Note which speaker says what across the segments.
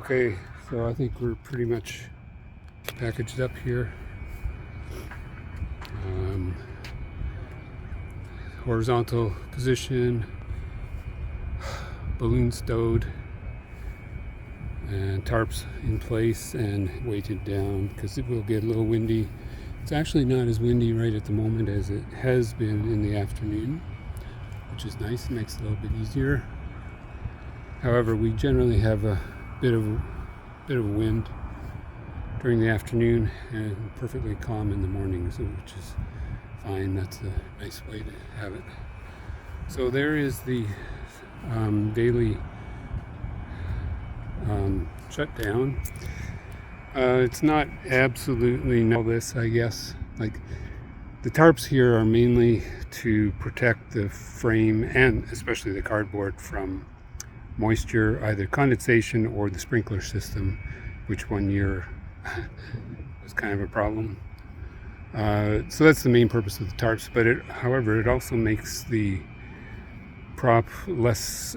Speaker 1: Okay, so I think we're pretty much packaged up here. Horizontal position, balloon stowed, and tarps in place and weighted down because it will get a little windy. It's actually not as windy right at the moment as it has been in the afternoon, which is nice. It makes it a little bit easier. However, we generally have a bit of wind during the afternoon and perfectly calm in the mornings, which is fine. That's a nice way to have it. So there is the daily shutdown. It's not absolutely all this, I guess. Like, the tarps here are mainly to protect the frame and especially the cardboard from moisture, either condensation or the sprinkler system, which one year was kind of a problem. So that's the main purpose of the tarps, but however, it also makes the prop less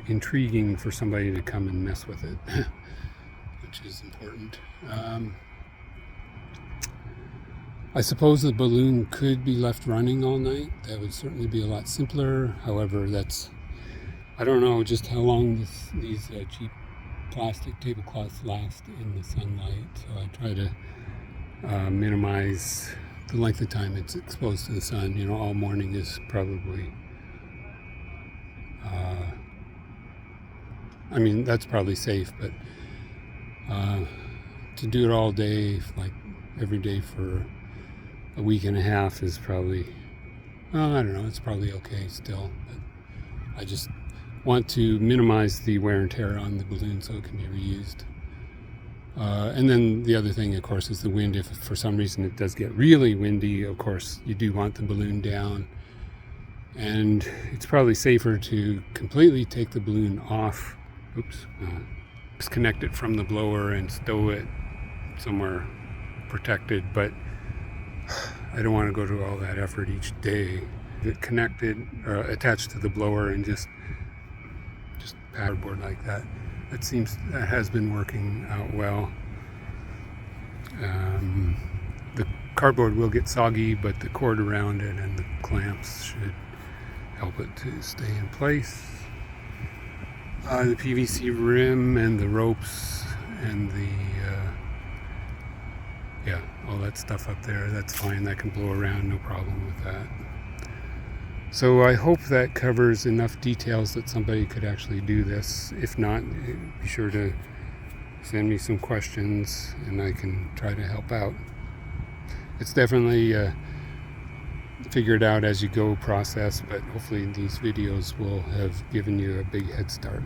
Speaker 1: intriguing for somebody to come and mess with it, which is important. I suppose the balloon could be left running all night. That would certainly be a lot simpler. However, I don't know just how long these cheap plastic tablecloths last in the sunlight. So I try to minimize the length of time it's exposed to the sun. You know, all morning is probably, I mean, that's probably safe, but to do it all day, like every day for a week and a half is probably, well, I don't know, it's probably okay still. But I just want to minimize the wear and tear on the balloon so it can be reused. And then the other thing, of course, is the wind. If for some reason it does get really windy, of course, you do want the balloon down. And it's probably safer to completely take the balloon off, disconnect it from the blower and stow it somewhere protected. But I don't want to go to all that effort each day. Get connected or attached to the blower and just paddleboard like that. That has been working out well. The cardboard will get soggy, but the cord around it and the clamps should help it to stay in place. The PVC rim and the ropes and all that stuff up there, that's fine. That can blow around, no problem with that. So I hope that covers enough details that somebody could actually do this. If not, be sure to send me some questions and I can try to help out. It's definitely figure it out as you go process, but hopefully these videos will have given you a big head start.